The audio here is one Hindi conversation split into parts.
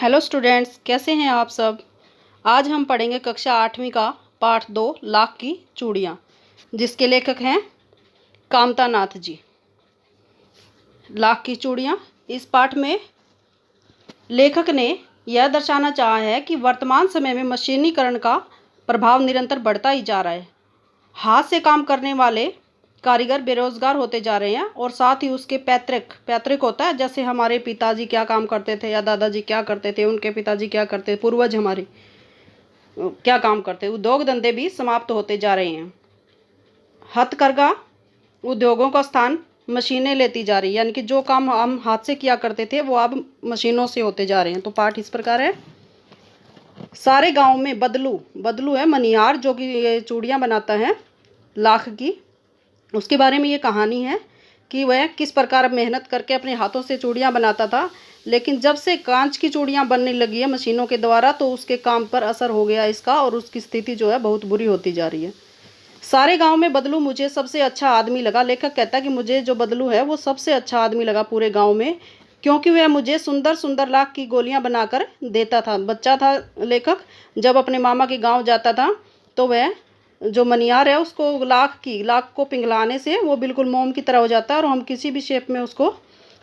हेलो स्टूडेंट्स, कैसे हैं आप सब। आज हम पढ़ेंगे कक्षा 8वीं का पाठ 2 लाख की चूड़ियाँ, जिसके लेखक हैं कामता नाथ जी। लाख की चूड़ियाँ, इस पाठ में लेखक ने यह दर्शाना चाहा है कि वर्तमान समय में मशीनीकरण का प्रभाव निरंतर बढ़ता ही जा रहा है। हाथ से काम करने वाले कारीगर बेरोजगार होते जा रहे हैं और साथ ही उसके पैतृक होता है, जैसे हमारे पिताजी क्या काम करते थे या दादाजी क्या करते थे, उनके पिताजी क्या करते थे, पूर्वज हमारे क्या काम करते, उद्योग धंधे भी समाप्त होते जा रहे हैं। हथकरघा उद्योगों का स्थान मशीनें लेती जा रही है, यानी कि जो काम हम हाथ से किया करते थे वो अब मशीनों से होते जा रहे हैं। तो पाठ इस प्रकार है। सारे गांव में बदलू है मनिहार, जो कि ये चूड़ियाँ बनाता है लाख की। उसके बारे में ये कहानी है कि वह किस प्रकार मेहनत करके अपने हाथों से चूड़ियाँ बनाता था, लेकिन जब से कांच की चूड़ियाँ बनने लगी है मशीनों के द्वारा, तो उसके काम पर असर हो गया इसका, और उसकी स्थिति जो है बहुत बुरी होती जा रही है। सारे गांव में बदलू मुझे सबसे अच्छा आदमी लगा। लेखक कहता है कि मुझे जो बदलू है वो सबसे अच्छा आदमी लगा पूरे गांव में, क्योंकि वह मुझे सुंदर सुंदर लाख की गोलियां बनाकर देता था। बच्चा था लेखक, जब अपने मामा के गांव जाता था तो वह जो मनियार है उसको लाख को पिघलाने से वो बिल्कुल मोम की तरह हो जाता है और हम किसी भी शेप में उसको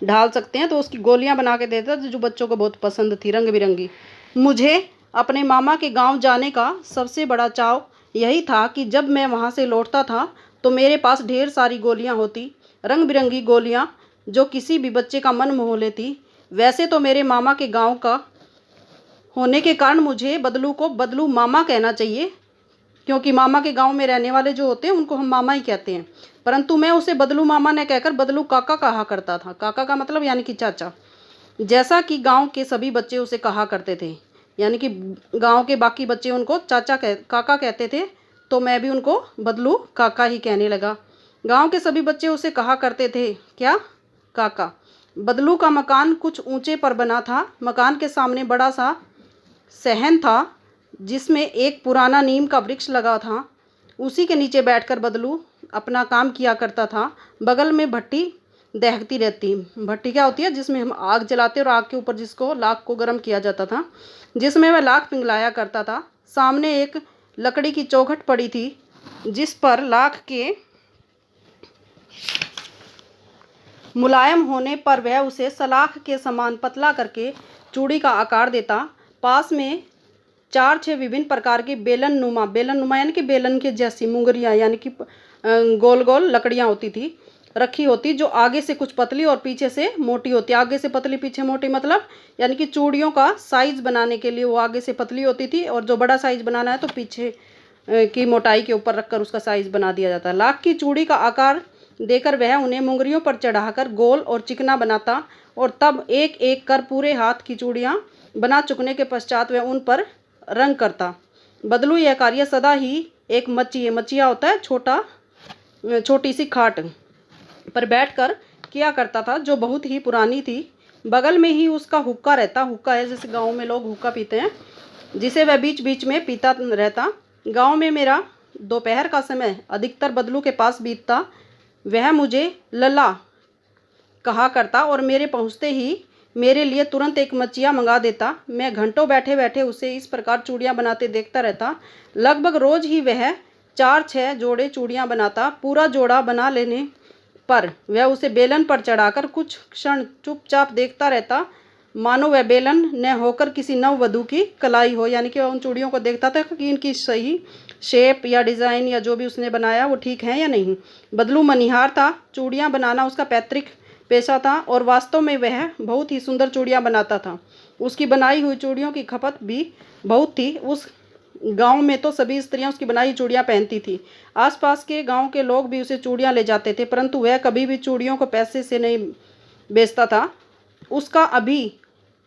ढाल सकते हैं। तो उसकी गोलियां बना के देता था, जो बच्चों को बहुत पसंद थी, रंग बिरंगी। मुझे अपने मामा के गांव जाने का सबसे बड़ा चाव यही था कि जब मैं वहां से लौटता था तो मेरे पास ढेर सारी गोलियां होती, रंग बिरंगी गोलियां, जो किसी भी बच्चे का मन मोह लेती। वैसे तो मेरे मामा के गांव का होने के कारण मुझे बदलू को बदलू मामा कहना चाहिए, क्योंकि मामा के गांव में रहने वाले जो होते हैं उनको हम मामा ही कहते हैं, परंतु मैं उसे बदलू मामा ने कहकर बदलू काका कहा करता था। काका का मतलब यानी कि चाचा, जैसा कि गांव के सभी बच्चे उसे कहा करते थे, यानी कि गांव के बाकी बच्चे उनको काका कहते थे, तो मैं भी उनको बदलू काका ही कहने लगा। गांव के सभी बच्चे उसे कहा करते थे क्या, काका। बदलू का मकान कुछ ऊंचे पर बना था। मकान के सामने बड़ा सा सहन था, जिसमें एक पुराना नीम का वृक्ष लगा था। उसी के नीचे बैठकर बदलू अपना काम किया करता था। बगल में भट्टी दहकती रहती। भट्टी क्या होती है, जिसमें हम आग जलाते और आग के ऊपर जिसको लाख को गर्म किया जाता था, जिसमें वह लाख पिघलाया करता था। सामने एक लकड़ी की चौखट पड़ी थी, जिस पर लाख के मुलायम होने पर वह उसे सलाख के समान पतला करके चूड़ी का आकार देता। पास में 4-6 विभिन्न प्रकार की बेलन नुमा यानी कि बेलन के जैसी मुंगरियाँ, यानी कि गोल गोल लकड़ियाँ होती थी, रखी होती, जो आगे से कुछ पतली और पीछे से मोटी होती। आगे से पतली पीछे मोटी मतलब यानी कि चूड़ियों का साइज बनाने के लिए वो आगे से पतली होती थी, और जो बड़ा साइज बनाना है तो पीछे की मोटाई के ऊपर रखकर उसका साइज बना दिया जाता है। लाख की चूड़ी का आकार देकर वह उन्हें मुंगरियों पर चढ़ाकर गोल और चिकना बनाता, और तब एक एक कर पूरे हाथ की चूड़ियाँ बना चुकने के पश्चात वह उन पर रंग करता। बदलू यह कार्य सदा ही एक मचिया होता है, छोटी सी खाट पर बैठकर किया करता था, जो बहुत ही पुरानी थी। बगल में ही उसका हुक्का रहता। हुक्का है जैसे गांव में लोग हुक्का पीते हैं, जिसे वह बीच बीच में पीता रहता। गांव में मेरा दोपहर का समय अधिकतर बदलू के पास बीतता। वह मुझे लल्ला कहा करता और मेरे पहुँचते ही मेरे लिए तुरंत एक मचिया मंगा देता। मैं घंटों बैठे बैठे उसे इस प्रकार चूड़ियाँ बनाते देखता रहता। लगभग रोज ही वह 4-6 जोड़े चूड़ियाँ बनाता। पूरा जोड़ा बना लेने पर वह उसे बेलन पर चढ़ाकर कुछ क्षण चुपचाप देखता रहता, मानो वह बेलन न होकर किसी नववधू की कलाई हो, यानी कि उन चूड़ियों को देखता था कि इनकी सही शेप या डिज़ाइन या जो भी उसने बनाया वो ठीक है या नहीं। बदलू मनिहार था। चूड़ियाँ बनाना उसका पैतृक पेशा था, और वास्तव में वह बहुत ही सुंदर चूड़ियाँ बनाता था। उसकी बनाई हुई चूड़ियों की खपत भी बहुत थी। उस गांव में तो सभी स्त्रियां उसकी बनाई चूड़ियाँ पहनती थी। आसपास के गांव के लोग भी उसे चूड़ियाँ ले जाते थे, परंतु वह कभी भी चूड़ियों को पैसे से नहीं बेचता था। उसका अभी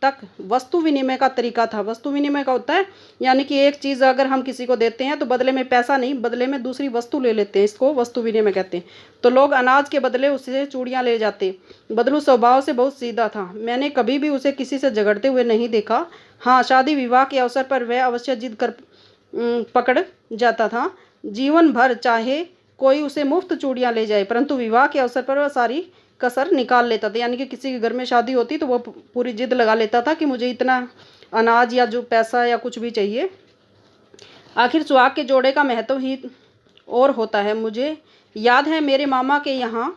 तक वस्तु विनिमय का तरीका था। वस्तु विनिमय का होता है यानी कि एक चीज़ अगर हम किसी को देते हैं तो बदले में पैसा नहीं, बदले में दूसरी वस्तु ले लेते हैं, इसको वस्तु विनिमय कहते हैं। तो लोग अनाज के बदले उससे चूड़ियाँ ले जाते। बदलू स्वभाव से बहुत सीधा था। मैंने कभी भी उसे किसी से झगड़ते हुए नहीं देखा। हाँ, शादी विवाह के अवसर पर वह अवश्य जिद कर पकड़ जाता था। जीवन भर चाहे कोई उसे मुफ्त चूड़ियाँ ले जाए, परंतु विवाह के अवसर पर वह सारी कसर निकाल लेता था। यानी कि किसी के घर में शादी होती तो वो पूरी जिद लगा लेता था कि मुझे इतना अनाज या जो पैसा या कुछ भी चाहिए। आखिर सुहाग के जोड़े का महत्व ही और होता है। मुझे याद है मेरे मामा के यहाँ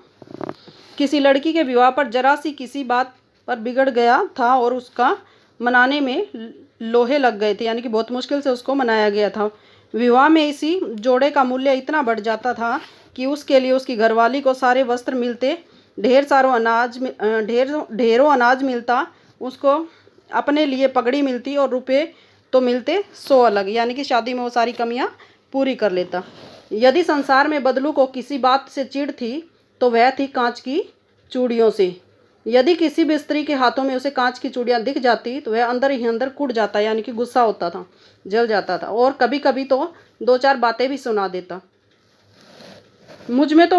किसी लड़की के विवाह पर जरा सी किसी बात पर बिगड़ गया था और उसका मनाने में लोहे लग गए थे, यानी कि बहुत मुश्किल से उसको मनाया गया था। विवाह में इसी जोड़े का मूल्य इतना बढ़ जाता था कि उसके लिए उसकी घरवाली को सारे वस्त्र मिलते, ढेरों अनाज मिलता, उसको अपने लिए पगड़ी मिलती और रुपए तो मिलते 100 अलग, यानी कि शादी में वो सारी कमियां पूरी कर लेता। यदि संसार में बदलू को किसी बात से चिढ़ थी तो वह थी कांच की चूड़ियों से। यदि किसी भी स्त्री के हाथों में उसे कांच की चूड़ियां दिख जाती तो वह अंदर ही अंदर कुट जाता, यानी कि गुस्सा होता था, जल जाता था और कभी कभी तो 2-4 बातें भी सुना देता। मुझसे तो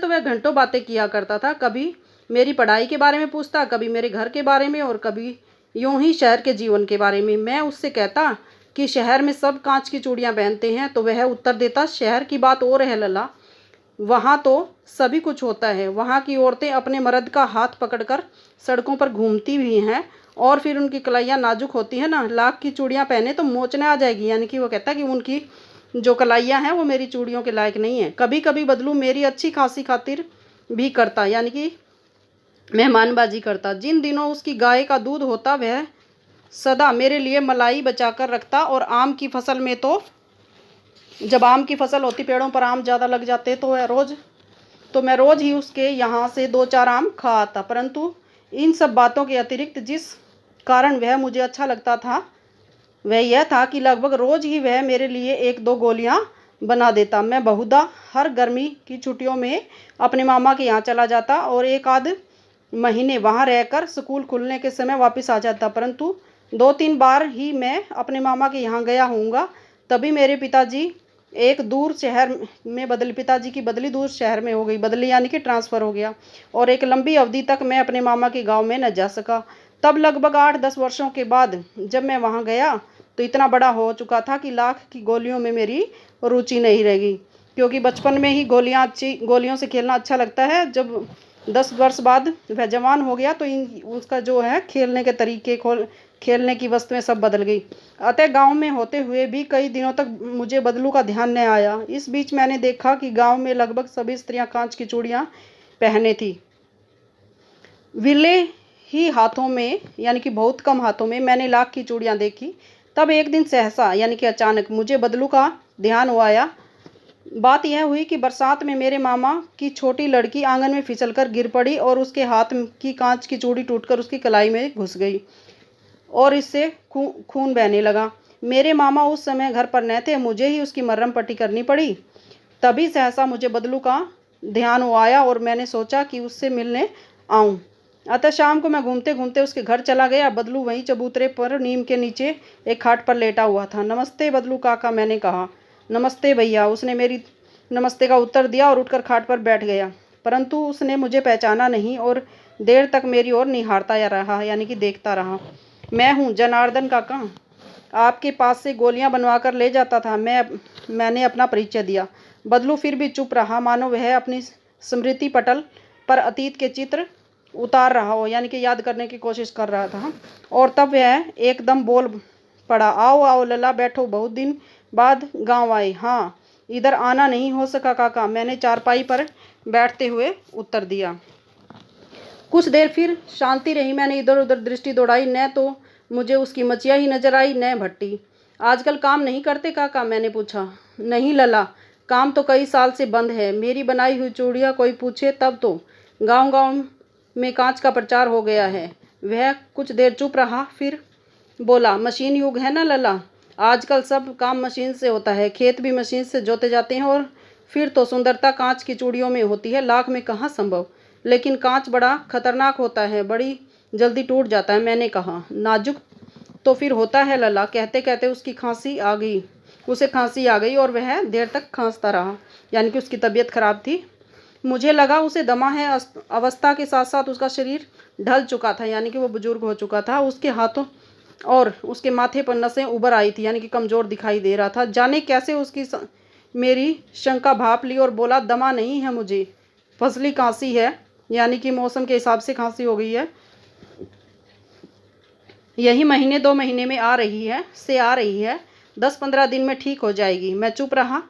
वह घंटों बातें किया करता था। कभी मेरी पढ़ाई के बारे में पूछता, कभी मेरे घर के बारे में और कभी यूं ही शहर के जीवन के बारे में। मैं उससे कहता कि शहर में सब कांच की चूड़ियां पहनते हैं तो वह उत्तर देता, शहर की बात और है लला, वहाँ तो सभी कुछ होता है। वहाँ की औरतें अपने मर्द का हाथ पकड़कर सड़कों पर घूमती भी हैं और फिर उनकी कलाइयाँ नाजुक होती हैं ना, लाख की चूड़ियाँ पहने तो मोचने आ जाएगी। यानी कि वो कहता कि उनकी जो कलाइयाँ हैं वो मेरी चूड़ियों के लायक नहीं है। कभी कभी बदलू मेरी अच्छी खासी खातिर भी करता, यानी कि मेहमानबाजी करता। जिन दिनों उसकी गाय का दूध होता वह सदा मेरे लिए मलाई बचा कर रखता और आम की फसल में तो जब आम की फसल होती, पेड़ों पर आम ज़्यादा लग जाते तो मैं रोज़ ही उसके यहाँ से 2-4 आम खा आता। परंतु इन सब बातों के अतिरिक्त जिस कारण वह मुझे अच्छा लगता था वह यह था कि लगभग रोज़ ही वह मेरे लिए 1-2 गोलियाँ बना देता। मैं बहुधा हर गर्मी की छुट्टियों में अपने मामा के यहाँ चला जाता और 1-आध महीने वहाँ रहकर स्कूल खुलने के समय वापस आ जाता। परंतु 2-3 बार ही मैं अपने मामा के यहाँ गया होऊंगा। तभी मेरे पिताजी की बदली दूर शहर में हो गई। बदली यानी कि ट्रांसफ़र हो गया और एक लंबी अवधि तक मैं अपने मामा के गांव में न जा सका। तब लगभग 8-10 वर्षों के बाद जब मैं वहां गया तो इतना बड़ा हो चुका था कि लाख की गोलियों में मेरी रुचि नहीं रहेगी, क्योंकि बचपन में ही गोलियों से खेलना अच्छा लगता है। जब 10 वर्ष बाद वह जवान हो गया तो उसका जो है खेलने के तरीके, खेलने की वस्तुएं सब बदल गई। अतः गांव में होते हुए भी कई दिनों तक मुझे बदलू का ध्यान नहीं आया। इस बीच मैंने देखा कि गांव में लगभग सभी स्त्रियां कांच की चूड़ियां पहने थी। विरले ही हाथों में, यानी कि बहुत कम हाथों में मैंने लाख की चूड़ियां देखी। तब एक दिन सहसा, यानी कि अचानक मुझे बदलू का ध्यान आया। बात यह हुई कि बरसात में मेरे मामा की छोटी लड़की आंगन में फिसलकर गिर पड़ी और उसके हाथ की कांच की चूड़ी टूटकर उसकी कलाई में घुस गई और इससे खून बहने लगा। मेरे मामा उस समय घर पर न थे, मुझे ही उसकी मरहम पट्टी करनी पड़ी। तभी सहसा मुझे बदलू का ध्यान आया और मैंने सोचा कि उससे मिलने आऊं। अतः शाम को मैं घूमते घूमते उसके घर चला गया। बदलू वहीं चबूतरे पर नीम के नीचे एक खाट पर लेटा हुआ था। नमस्ते बदलू काका, मैंने कहा। नमस्ते भैया, उसने मेरी नमस्ते का उत्तर दिया और उठकर खाट पर बैठ गया। परंतु उसने मुझे पहचाना नहीं और देर तक मेरी ओर निहारता रहा, यानी कि देखता रहा। मैं हूँ जनार्दन काका, आपके पास से गोलियां बनवा कर ले जाता था। मैंने अपना परिचय दिया। बदलू फिर भी चुप रहा, मानो वह अपनी स्मृति पटल पर अतीत के चित्र उतार रहा हो, यानी कि याद करने की कोशिश कर रहा था। और तब वह एकदम बोल पड़ा, आओ आओ लला, बैठो, बहुत दिन बाद गांव आए। हाँ, इधर आना नहीं हो सका काका, मैंने चारपाई पर बैठते हुए उत्तर दिया। कुछ देर फिर शांति रही। मैंने इधर उधर दृष्टि दौड़ाई, न तो मुझे उसकी मचिया ही नजर आई न भट्टी। आजकल काम नहीं करते काका, मैंने पूछा। नहीं लला, काम तो कई साल से बंद है। मेरी बनाई हुई चूड़ियाँ कोई पूछे तब तो। गांव गांव में कांच का प्रचार हो गया है। वह कुछ देर चुप रहा, फिर बोला, मशीन युग है ना लला, आजकल सब काम मशीन से होता है। खेत भी मशीन से जोते जाते हैं और फिर तो सुंदरता कांच की चूड़ियों में होती है, लाख में कहाँ संभव। लेकिन कांच बड़ा खतरनाक होता है, बड़ी जल्दी टूट जाता है। मैंने कहा, नाजुक तो फिर होता है लला। कहते कहते उसे खांसी आ गई और वह देर तक खांसता रहा, यानी कि उसकी तबीयत खराब थी। मुझे लगा उसे दमा है। अवस्था के साथ साथ उसका शरीर ढल चुका था, यानी कि वो बुजुर्ग हो चुका था। उसके हाथों और उसके माथे पर नसें उभर आई थी, यानी कि कमज़ोर दिखाई दे रहा था। जाने कैसे मेरी शंका भाप ली और बोला, दमा नहीं है मुझे, फसली खांसी है, यानी कि मौसम के हिसाब से खांसी हो गई है। यही महीने 2 महीने में आ रही है 10-15 दिन में ठीक हो जाएगी। मैं चुप रहा।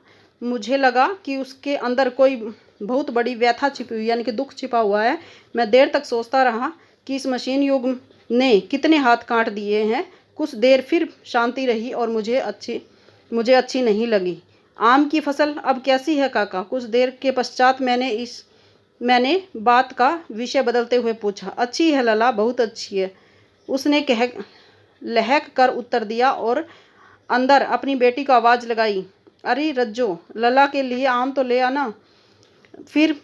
मुझे लगा कि उसके अंदर कोई बहुत बड़ी व्यथा छिपी हुई यानी कि दुख छिपा हुआ है। मैं देर तक सोचता रहा कि इस मशीन युग ने कितने हाथ काट दिए हैं। कुछ देर फिर शांति रही और मुझे अच्छी नहीं लगी। आम की फसल अब कैसी है काका? कुछ देर के पश्चात मैंने बात का विषय बदलते हुए पूछा। अच्छी है लला, बहुत अच्छी है, उसने लहक कर उत्तर दिया और अंदर अपनी बेटी को आवाज़ लगाई। अरे रज्जो, लला के लिए आम तो ले आना। फिर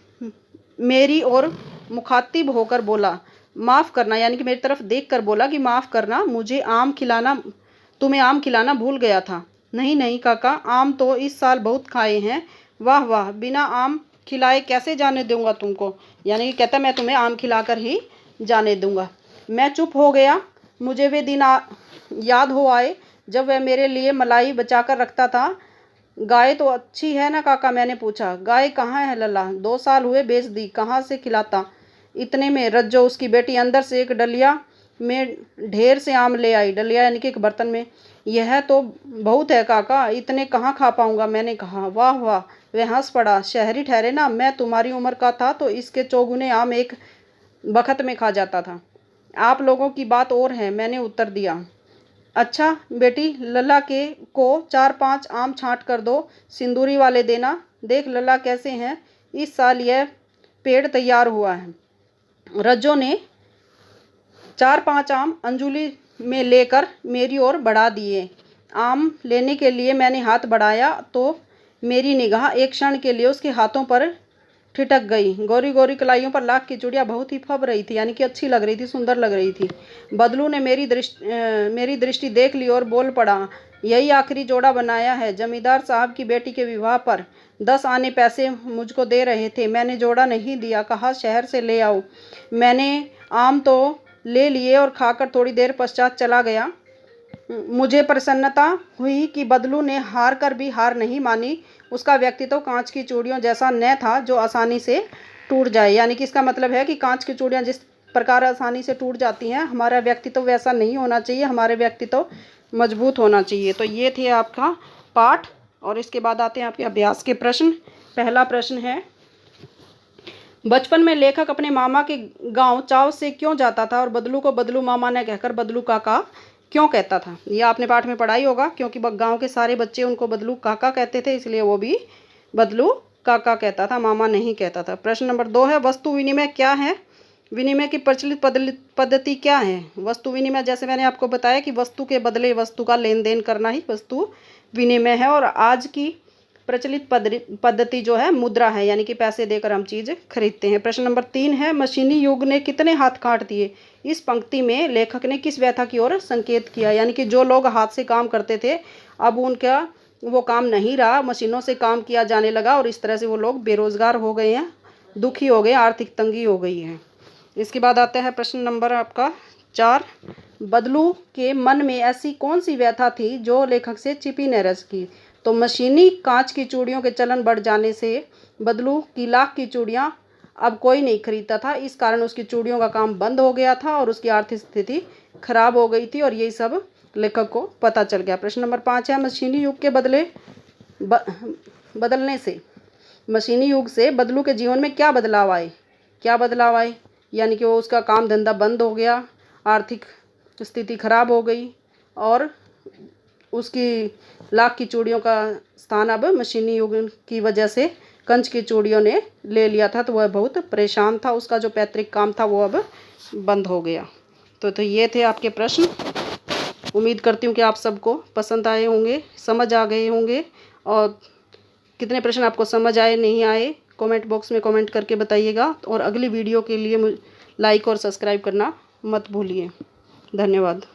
मेरी ओर मुखातिब होकर बोला, माफ़ करना, यानी कि मेरी तरफ देखकर बोला कि माफ़ करना, तुम्हें आम खिलाना भूल गया था। नहीं नहीं काका, आम तो इस साल बहुत खाए हैं। वाह वाह, बिना आम खिलाए कैसे जाने दूंगा तुमको? यानी कि कहता मैं तुम्हें आम खिलाकर ही जाने दूंगा। मैं चुप हो गया। मुझे वे दिन याद हो आए जब वह मेरे लिए मलाई बचा कर रखता था। गाय तो अच्छी है ना काका? मैंने पूछा। गाय कहाँ है लला? 2 साल हुए बेच दी, कहाँ से खिलाता। इतने में रज्जो, उसकी बेटी, अंदर से एक डलिया में ढेर से आम ले आई। डलिया यानी कि एक बर्तन में। यह तो बहुत है काका, इतने कहाँ खा पाऊंगा। मैंने कहा। वाह वाह, वह हंस पड़ा। शहरी ठहरे ना, मैं तुम्हारी उम्र का था तो इसके चौगुने आम एक बखत में खा जाता था। आप लोगों की बात और है, मैंने उत्तर दिया। अच्छा बेटी, लला के को 4-5 आम छांट कर दो, सिंदूरी वाले देना। देख लला कैसे हैं, इस साल यह पेड़ तैयार हुआ है। रज्जो ने 4-5 आम अंजुली में लेकर मेरी ओर बढ़ा दिए। आम लेने के लिए मैंने हाथ बढ़ाया तो मेरी निगाह एक क्षण के लिए उसके हाथों पर ठिठक गई। गोरी गोरी कलाइयों पर लाख की चूड़ियाँ बहुत ही फब रही थी, यानी कि अच्छी लग रही थी, सुंदर लग रही थी। बदलू ने मेरी दृष्टि देख ली और बोल पड़ा, यही आखिरी जोड़ा बनाया है। जमींदार साहब की बेटी के विवाह पर 10 आने पैसे मुझको दे रहे थे। मैंने जोड़ा नहीं दिया, कहा शहर से ले आओ। मैंने आम तो ले लिए और खाकर थोड़ी देर पश्चात चला गया। मुझे प्रसन्नता हुई कि बदलू ने हार कर भी हार नहीं मानी। उसका व्यक्तित्व कांच की चूड़ियों जैसा न था जो आसानी से टूट जाए। यानी कि इसका मतलब है कि कांच की चूड़ियाँ जिस प्रकार आसानी से टूट जाती हैं, हमारा व्यक्तित्व वैसा नहीं होना चाहिए, हमारे व्यक्तित्व मजबूत होना चाहिए। तो ये थे आपका पाठ और इसके बाद आते हैं आपके अभ्यास के प्रश्न। पहला प्रश्न है, बचपन में लेखक अपने मामा के गांव चाव से क्यों जाता था और बदलू को बदलू मामा ने कहकर बदलू काका क्यों कहता था? ये आपने पाठ में पढ़ा ही होगा, क्योंकि गांव के सारे बच्चे उनको बदलू काका कहते थे, इसलिए वो भी बदलू काका कहता था, मामा नहीं कहता था। प्रश्न नंबर 2 है, वस्तु विनिमय क्या है? विनिमय की प्रचलित पद्धति क्या है? वस्तु विनिमय, जैसे मैंने आपको बताया कि वस्तु के बदले वस्तु का लेन देन करना ही वस्तु विनिमय है। और आज की प्रचलित पद्धति जो है मुद्रा है, यानी कि पैसे देकर हम चीज़ खरीदते हैं। प्रश्न नंबर 3 है, मशीनी युग ने कितने हाथ काट दिए? इस पंक्ति में लेखक ने किस व्यथा की ओर संकेत किया? यानी कि जो लोग हाथ से काम करते थे अब उनका वो काम नहीं रहा, मशीनों से काम किया जाने लगा और इस तरह से वो लोग बेरोजगार हो गए हैं, दुखी हो गए, आर्थिक तंगी हो गई है। इसके बाद आता है प्रश्न नंबर आपका 4, बदलू के मन में ऐसी कौन सी व्यथा थी जो लेखक से छिपी न रह सकी? तो मशीनी कांच की चूड़ियों के चलन बढ़ जाने से बदलू की लाख की चूड़ियाँ अब कोई नहीं खरीदता था। इस कारण उसकी चूड़ियों का काम बंद हो गया था और उसकी आर्थिक स्थिति खराब हो गई थी और यही सब लेखक को पता चल गया। प्रश्न नंबर 5 है, मशीनी युग के बदलने से मशीनी युग से बदलू के जीवन में क्या बदलाव आए? क्या बदलाव आए? यानी कि वो उसका काम धंधा बंद हो गया, आर्थिक स्थिति खराब हो गई और उसकी लाख की चूड़ियों का स्थान अब मशीनी युग की वजह से कंच की चूड़ियों ने ले लिया था। तो वह बहुत परेशान था, उसका जो पैतृक काम था वो अब बंद हो गया। तो ये थे आपके प्रश्न। उम्मीद करती हूँ कि आप सबको पसंद आए होंगे, समझ आ गए होंगे। और कितने प्रश्न आपको समझ आए नहीं आए कमेंट बॉक्स में कमेंट करके बताइएगा। और अगली वीडियो के लिए लाइक और सब्सक्राइब करना मत भूलिए। धन्यवाद।